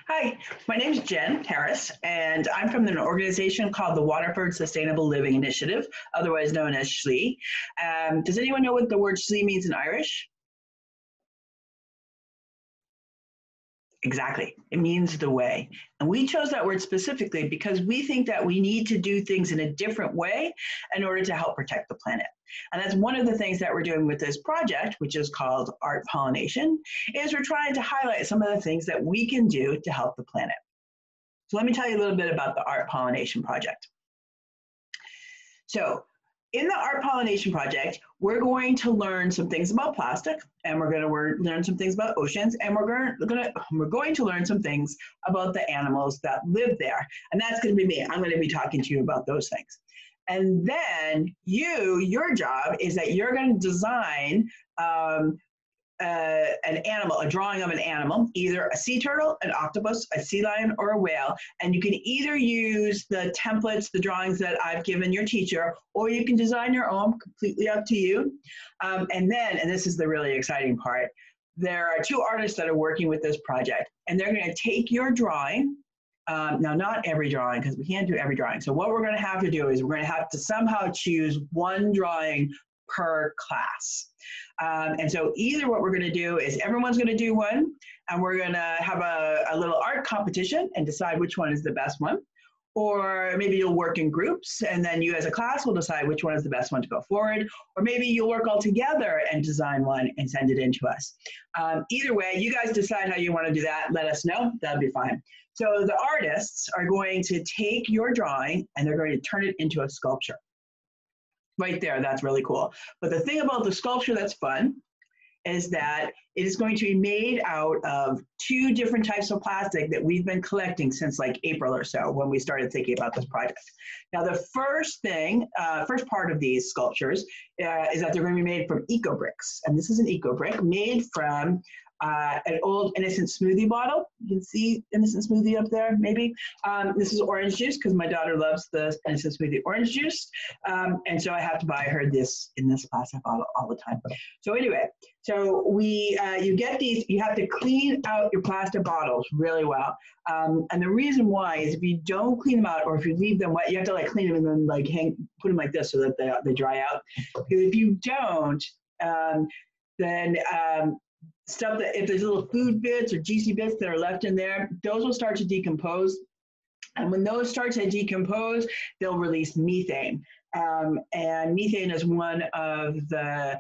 Hi, my name is Jen Harris, and I'm from an organization called the Waterford Sustainable Living Initiative, otherwise known as SHLI. Does anyone know what the word SHLI means in Irish? Exactly. It means the way. And we chose that word specifically because we think that we need to do things in a different way in order to help protect the planet. And that's one of the things that we're doing with this project, which is called Art Pollination, is we're trying to highlight some of the things that we can do to help the planet. So let me tell you a little bit about the Art Pollination Project. So in the Art Pollination Project, we're going to learn some things about plastic, and we're going to learn some things about oceans, and we're going to learn some things about the animals that live there. And that's going to be me. I'm going to be talking to you about those things. And then your job is that you're going to design an animal, a drawing of an animal, either a sea turtle, an octopus, a sea lion, or a whale. And you can either use the templates, the drawings that I've given your teacher, or you can design your own, completely up to you. And this is the really exciting part, there are two artists that are working with this project, and they're going to take your drawing. Now, not every drawing, because we can't do every drawing. So what we're going to have to do is we're going to have to somehow choose one drawing per class. And so either what we're going to do is everyone's going to do one, and we're going to have a little art competition and decide which one is the best one. Or maybe you'll work in groups, and then you as a class will decide which one is the best one to go forward. Or maybe you'll work all together and design one and send it in to us. Either way, you guys decide how you want to do that. Let us know. That'll be fine. So the artists are going to take your drawing, and they're going to turn it into a sculpture. Right there, that's really cool. But the thing about the sculpture that's fun is that it is going to be made out of two different types of plastic that we've been collecting since like April or so when we started thinking about this project. Now, the first part of these sculptures is that they're going to be made from eco bricks. And this is an eco brick made from an old Innocent Smoothie bottle. You can see Innocent Smoothie up there, maybe. This is orange juice because my daughter loves the Innocent Smoothie orange juice. And so I have to buy her this in this plastic bottle all the time. So anyway, so you get these, you have to clean out your plastic bottles really well. And the reason why is if you don't clean them out, or if you leave them wet, you have to like clean them and then like put them like this so that they dry out. If you don't, then stuff that if there's little food bits or juicy bits that are left in there, those will start to decompose. And when those start to decompose, they'll release methane. And methane is one of the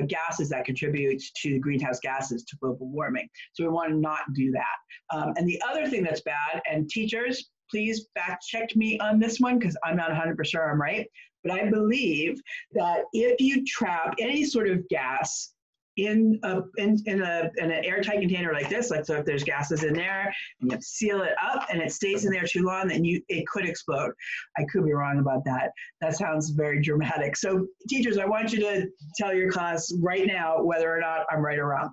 gases that contributes to greenhouse gases to global warming. So we want to not do that. And the other thing that's bad, and teachers, please fact check me on this one because I'm not 100% sure I'm right, but I believe that if you trap any sort of gas in an airtight container like this, like so if there's gases in there and you have to seal it up and it stays in there too long, then it could explode. I could be wrong about that. That sounds very dramatic. So teachers, I want you to tell your class right now whether or not I'm right or wrong.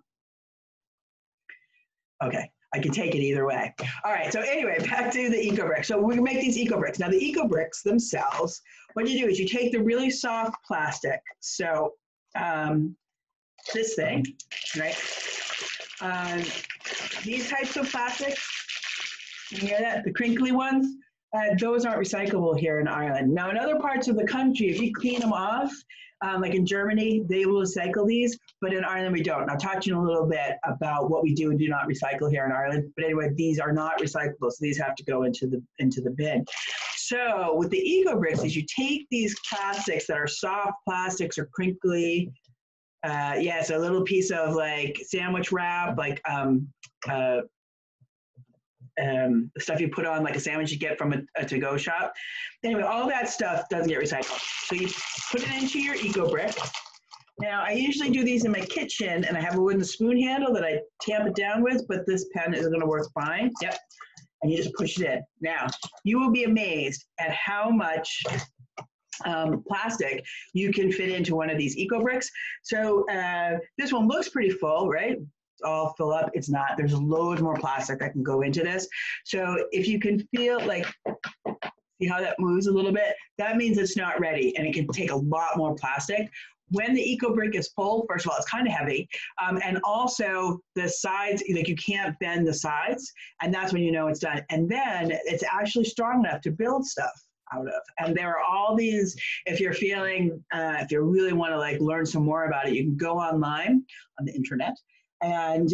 Okay, I can take it either way. All right, so anyway, back to the eco bricks. So we're gonna make these eco bricks. Now the eco bricks themselves, what you do is you take the really soft plastic. So this thing, right? These types of plastics, you hear that? The crinkly ones, those aren't recyclable here in Ireland. Now, in other parts of the country, if you clean them off, like in Germany, they will recycle these, but in Ireland, we don't. And I'll talk to you in a little bit about what we do and do not recycle here in Ireland. But anyway, these are not recyclable, so these have to go into the bin. So with the eco bricks, is you take these plastics that are soft plastics or crinkly, so a little piece of like sandwich wrap, like the stuff you put on like a sandwich you get from a to-go shop. Anyway, all that stuff doesn't get recycled. So you put it into your eco brick. Now, I usually do these in my kitchen, and I have a wooden spoon handle that I tamp it down with, but this pen is going to work fine. Yep. And you just push it in. Now, you will be amazed at how much plastic you can fit into one of these eco bricks. So this one looks pretty full, right? It's all fill up. It's not. There's loads more plastic that can go into this. So if you can feel like, see how that moves a little bit? That means it's not ready, and it can take a lot more plastic. when the eco brick is full, first of all, it's kind of heavy. And also the sides, like you can't bend the sides, and that's when you know it's done. And then it's actually strong enough to build stuff out of. And there are all these, if you're feeling, if you really want to like learn some more about it, you can go online on the internet, and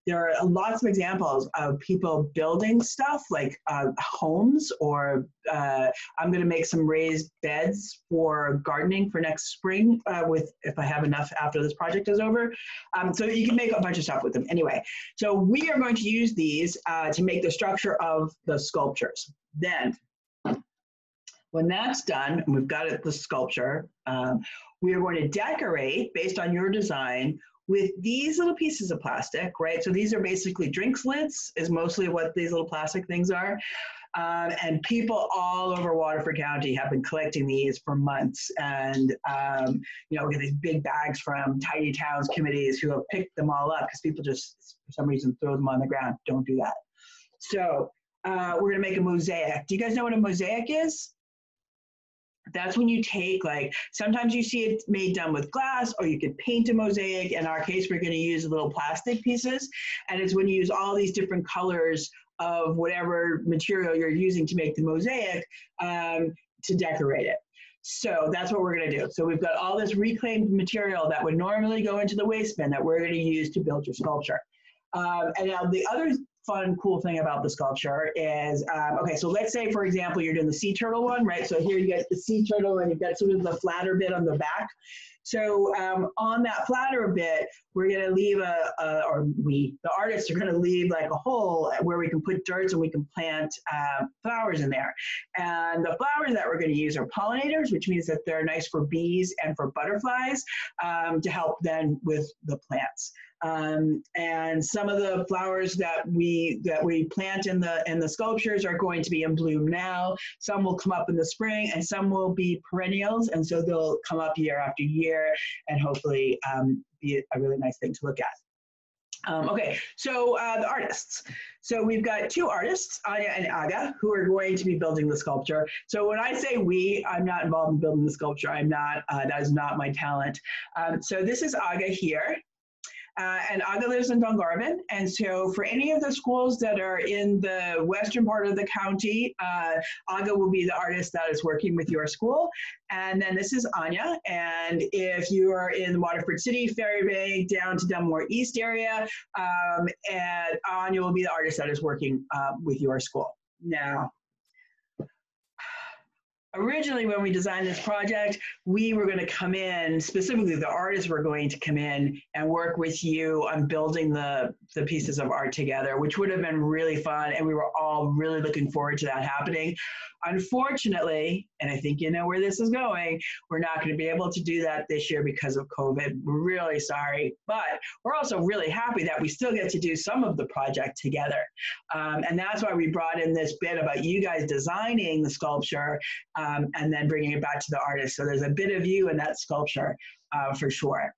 there are lots of examples of people building stuff like homes, or I'm going to make some raised beds for gardening for next spring if I have enough after this project is over. So you can make a bunch of stuff with them. Anyway, so we are going to use these to make the structure of the sculptures. Then, when that's done, and we've got the sculpture, we are going to decorate based on your design with these little pieces of plastic, right? So these are basically drinks lids, is mostly what these little plastic things are. And people all over Waterford County have been collecting these for months. And, you know, we get these big bags from Tidy Towns committees who have picked them all up because people just, for some reason, throw them on the ground. Don't do that. So we're going to make a mosaic. Do you guys know what a mosaic is? That's when you take, like, sometimes you see it made done with glass, or you could paint a mosaic. In our case, we're going to use little plastic pieces. And it's when you use all these different colors of whatever material you're using to make the mosaic to decorate it. So that's what we're going to do. So we've got all this reclaimed material that would normally go into the waste bin that we're going to use to build your sculpture. And now the other fun, cool thing about the sculpture is, okay, so let's say, for example, you're doing the sea turtle one, right? So here you get the sea turtle and you've got sort of the flatter bit on the back. So on that flatter bit, we're going to leave the artists are going to leave like a hole where we can put dirt and we can plant flowers in there. And the flowers that we're going to use are pollinators, which means that they're nice for bees and for butterflies to help then with the plants. And some of the flowers that we plant in the sculptures are going to be in bloom now. Some will come up in the spring, and some will be perennials, and so they'll come up year after year, and hopefully be a really nice thing to look at. Okay, so the artists. So we've got two artists, Anya and Aga, who are going to be building the sculpture. So when I say we, I'm not involved in building the sculpture. I'm not. That is not my talent. So this is Aga here. And Aga lives in Dungarvan. And so for any of the schools that are in the western part of the county, Aga will be the artist that is working with your school. And then this is Anya. And if you are in Waterford City, Ferrybank, down to Dunmore East area, and Anya will be the artist that is working with your school. Now, originally, when we designed this project, we were going to come in, specifically the artists were going to come in and work with you on building the pieces of art together, which would have been really fun. And we were all really looking forward to that happening. Unfortunately, and I think you know where this is going, we're not going to be able to do that this year because of COVID. We're really sorry, but we're also really happy that we still get to do some of the project together. And that's why we brought in this bit about you guys designing the sculpture and then bringing it back to the artist. So there's a bit of you in that sculpture for sure.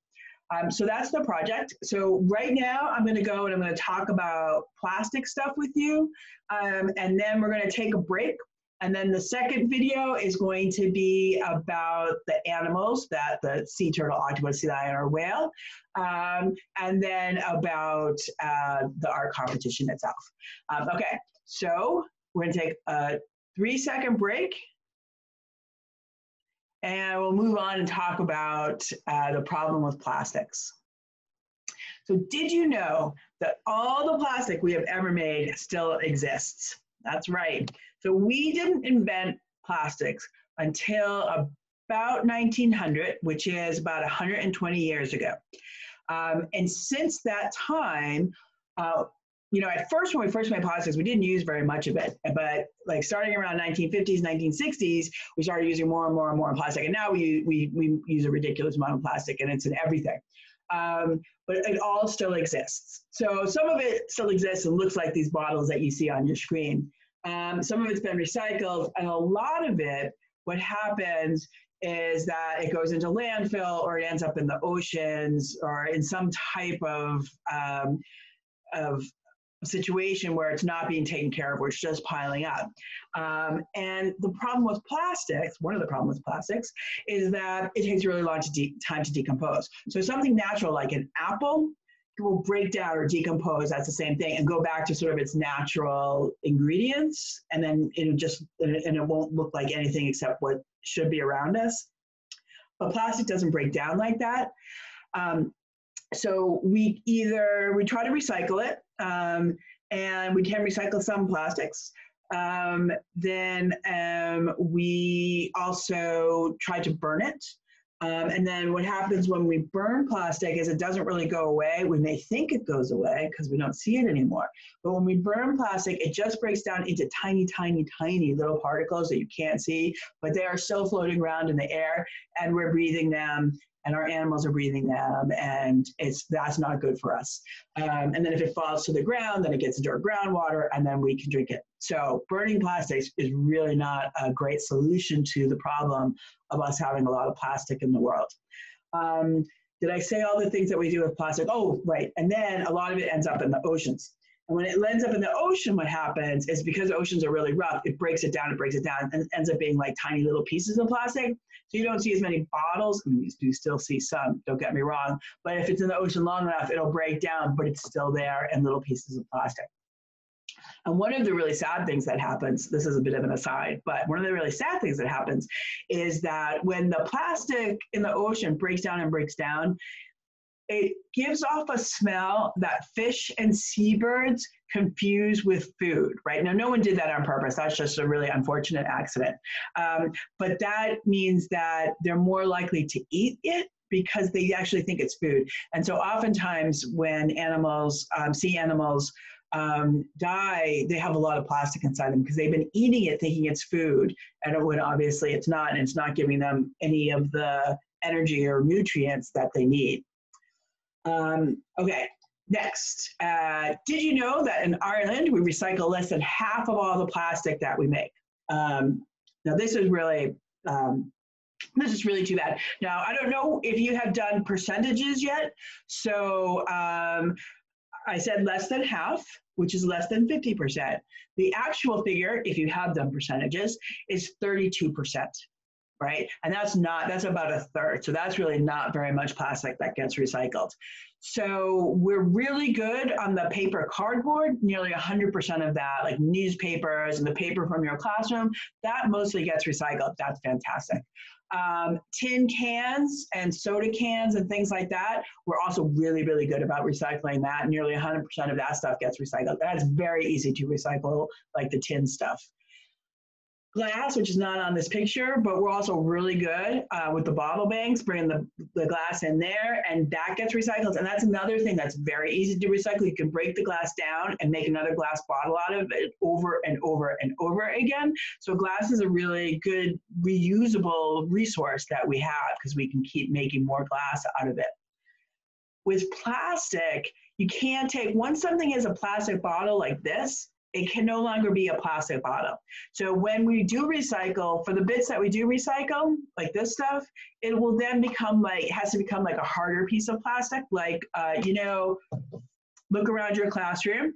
So that's the project. So right now I'm going to go and I'm going to talk about plastic stuff with you. And then we're going to take a break. And then the second video is going to be about the animals, that the sea turtle, octopus, sea lion, or whale. And then about the art competition itself. Okay, so we're going to take a 3-second break. And we'll move on and talk about the problem with plastics. So did you know that all the plastic we have ever made still exists? That's right. So we didn't invent plastics until about 1900, which is about 120 years ago. And since that time, you know, at first, when we first made plastics, we didn't use very much of it. But like starting around 1950s, 1960s, we started using more and more and more plastic. And now we use a ridiculous amount of plastic, and it's in everything. But it all still exists. So some of it still exists and looks like these bottles that you see on your screen. Some of it's been recycled, and a lot of it, what happens is that it goes into landfill, or it ends up in the oceans, or in some type of situation where it's not being taken care of, where it's just piling up. And the problem with plastics, one of the problems with plastics, is that it takes a really long time to decompose. So something natural like an apple will break down or decompose, that's the same thing, and go back to sort of its natural ingredients, and then it won't look like anything except what should be around us. But plastic doesn't break down like that. So we try to recycle it, and we can recycle some plastics. Then we also try to burn it. And then what happens when we burn plastic is it doesn't really go away. We may think it goes away because we don't see it anymore. But when we burn plastic, it just breaks down into tiny, tiny, tiny little particles that you can't see, but they are still floating around in the air, and we're breathing them, and our animals are breathing them, and that's not good for us. And then if it falls to the ground, then it gets into our groundwater, and then we can drink it. So burning plastics is really not a great solution to the problem of us having a lot of plastic in the world. Did I say all the things that we do with plastic? Oh, right. And then a lot of it ends up in the oceans. And when it ends up in the ocean, what happens is because oceans are really rough, it breaks it down, and it ends up being like tiny little pieces of plastic. So you don't see as many bottles. I mean, you do still see some, don't get me wrong, but if it's in the ocean long enough, it'll break down, but it's still there in little pieces of plastic. And one of the really sad things that happens, this is a bit of an aside, but one of the really sad things that happens is that when the plastic in the ocean breaks down, it gives off a smell that fish and seabirds confuse with food, right? Now, no one did that on purpose. That's just a really unfortunate accident. But that means that they're more likely to eat it because they actually think it's food. And so oftentimes when sea animals die, they have a lot of plastic inside them because they've been eating it thinking it's food, and when obviously it's not, and it's not giving them any of the energy or nutrients that they need. Okay, next. Did you know that in Ireland, we recycle less than half of all the plastic that we make? Now, this is really too bad. Now, I don't know if you have done percentages yet. So I said less than half, which is less than 50%. The actual figure, if you have done percentages, is 32%. Right? And that's about a third. So that's really not very much plastic that gets recycled. So we're really good on the paper cardboard, nearly 100% of that, like newspapers and the paper from your classroom, that mostly gets recycled. That's fantastic. Tin cans and soda cans and things like that, we're also really, really good about recycling that. Nearly 100% of that stuff gets recycled. That's very easy to recycle, like the tin stuff. Glass, which is not on this picture, but we're also really good with the bottle banks, bringing the glass in there, and that gets recycled. And that's another thing that's very easy to recycle. You can break the glass down and make another glass bottle out of it over and over and over again. So glass is a really good reusable resource that we have because we can keep making more glass out of it. With plastic, you can't once something is a plastic bottle like this, it can no longer be a plastic bottle. So when we do recycle, for the bits that we do recycle, like this stuff, it will then it has to become like a harder piece of plastic. Like, look around your classroom.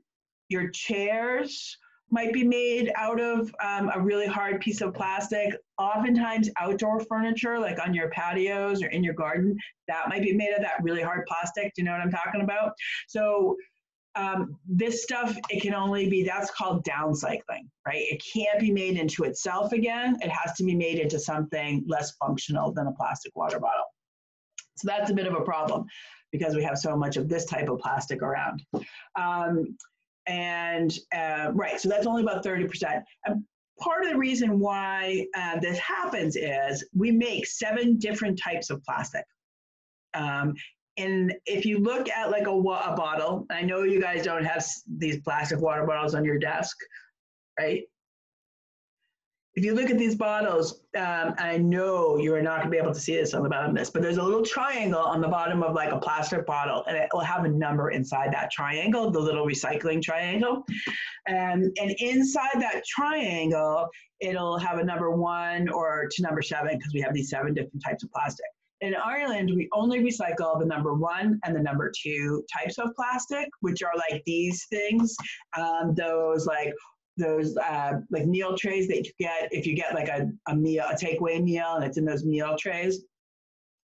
Your chairs might be made out of a really hard piece of plastic. Oftentimes outdoor furniture, like on your patios or in your garden, that might be made of that really hard plastic. Do you know what I'm talking about? So this stuff, it can only be, that's called downcycling, right? It can't be made into itself again. It has to be made into something less functional than a plastic water bottle. So that's a bit of a problem because we have so much of this type of plastic around. Right, so that's only about 30%. And part of the reason why this happens is we make 7 different types of plastic. And if you look at like a bottle, I know you guys don't have these plastic water bottles on your desk, right? If you look at these bottles, I know you are not gonna be able to see this on the bottom of this, but there's a little triangle on the bottom of like a plastic bottle, and it will have a number inside that triangle, the little recycling triangle. And inside that triangle, it'll have a number 1 or to number 7 because we have these 7 different types of plastic. In Ireland, we only recycle the number 1 and the number 2 types of plastic, which are like these things, those like meal trays that you get if you get like a meal, a takeaway meal, and it's in those meal trays.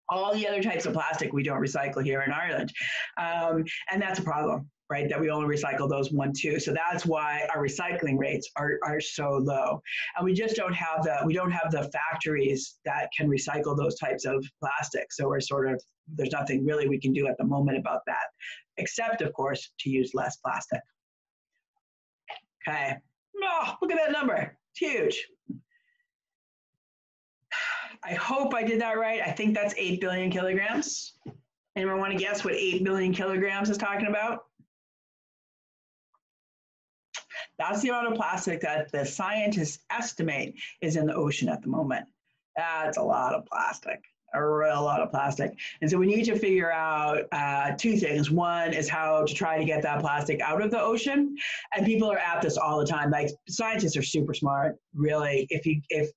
All the other types of plastic we don't recycle here in Ireland, and that's a problem, right? That we only recycle those 1, 2. So that's why our recycling rates are so low, and we just don't have the factories that can recycle those types of plastic. So we're sort of, there's nothing really we can do at the moment about that, except of course to use less plastic. Okay. Oh, look at that number. It's huge. I hope I did that right. I think that's 8 billion kilograms. Anyone want to guess what 8 billion kilograms is talking about? That's the amount of plastic that the scientists estimate is in the ocean at the moment. That's a lot of plastic, a real lot of plastic. And so we need to figure out 2 things. One is how to try to get that plastic out of the ocean. And people are at this all the time. Like, scientists are super smart, really. If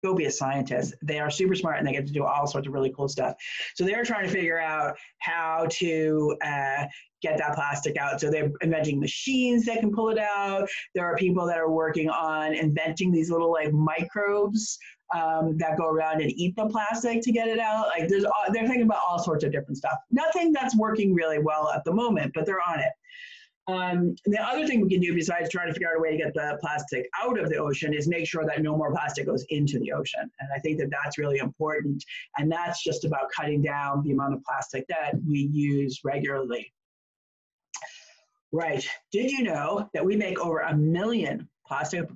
go be a scientist. They are super smart and they get to do all sorts of really cool stuff. So they're trying to figure out how to get that plastic out. So they're inventing machines that can pull it out. There are people that are working on inventing these little like microbes that go around and eat the plastic to get it out. Like they're thinking about all sorts of different stuff. Nothing that's working really well at the moment, but they're on it. The other thing we can do besides trying to figure out a way to get the plastic out of the ocean is make sure that no more plastic goes into the ocean. And I think that that's really important. And that's just about cutting down the amount of plastic that we use regularly. Right. Did you know that we make over 1 million plastic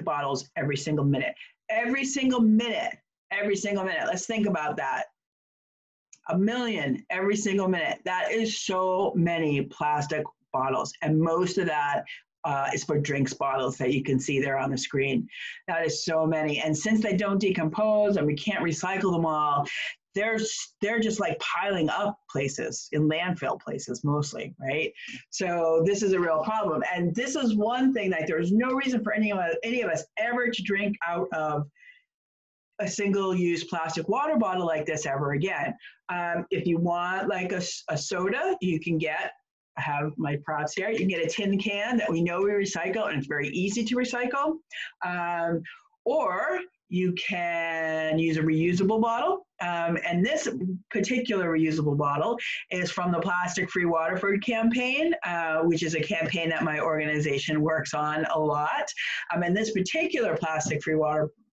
bottles every single minute? Every single minute. Every single minute. Let's think about that. 1 million every single minute. That is so many plastic bottles, and most of that is for drinks bottles that you can see there on the screen. That is so many, and since they don't decompose and we can't recycle them all, they're just like piling up places, in landfill places mostly, right? So this is a real problem, and this is one thing that there's no reason for any of us ever to drink out of a single-use plastic water bottle like this ever again. If you want like a soda, you can I have my props here, you can get a tin can that we know we recycle, and it's very easy to recycle. Or you can use a reusable bottle. And this particular reusable bottle is from the Plastic Free Waterford campaign, which is a campaign that my organization works on a lot. And this particular Plastic Free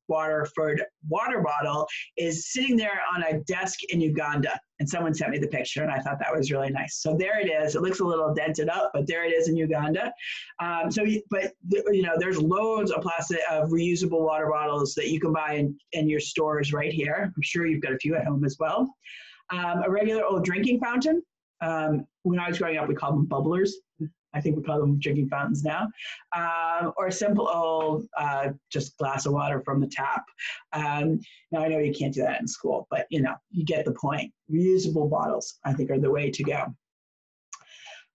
Waterford water bottle is sitting there on a desk in Uganda, and someone sent me the picture, and I thought that was really nice. So there it is. It looks a little dented up, but there it is in Uganda. There's loads of reusable water bottles that you can buy in your stores right here. I'm sure you've got a few at home as well. A regular old drinking fountain. When I was growing up, we called them bubblers. I think we call them drinking fountains now, or a simple old just glass of water from the tap. Now I know you can't do that in school, but you get the point. Reusable bottles, I think, are the way to go.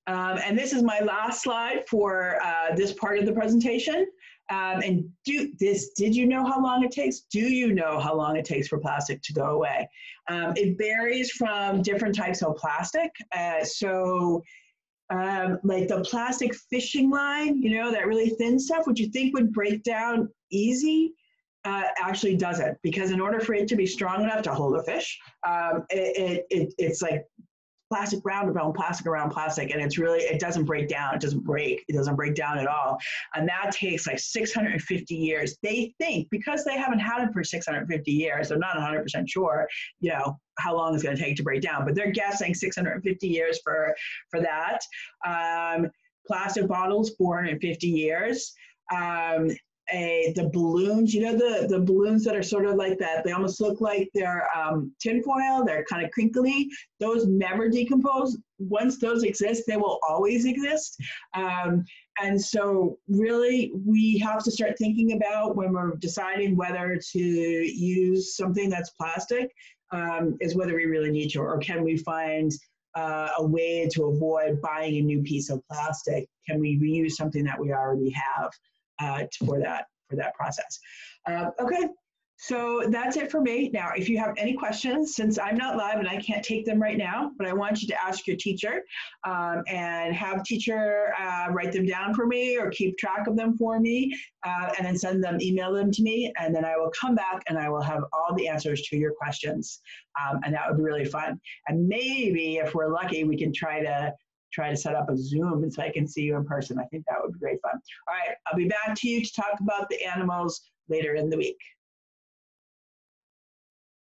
And this is my last slide for this part of the presentation. Did you know how long it takes? Do you know how long it takes for plastic to go away? It varies from different types of plastic. Like the plastic fishing line, that really thin stuff, which you think would break down easy, actually doesn't, because in order for it to be strong enough to hold a fish, it's like plastic around plastic, and it doesn't break down. It doesn't break down at all. And that takes like 650 years. They think, because they haven't had it for 650 years, they're not 100% sure, how long it's going to take to break down, but they're guessing 650 years for that. Plastic bottles, 450 years. The balloons, the balloons that are sort of like that, they almost look like they're tinfoil, they're kind of crinkly. Those never decompose. Once those exist, they will always exist. And so really, we have to start thinking about, when we're deciding whether to use something that's plastic, is whether we really need to, or can we find a way to avoid buying a new piece of plastic? Can we reuse something that we already have for that process? Okay, So that's it for me. Now, if you have any questions, since I'm not live and I can't take them right now, but I want you to ask your teacher and have teacher write them down for me or keep track of them for me and then email them to me. And then I will come back and I will have all the answers to your questions. And that would be really fun. And maybe if we're lucky, we can try to set up a Zoom so I can see you in person. I think that would be great fun. All right, I'll be back to you to talk about the animals later in the week.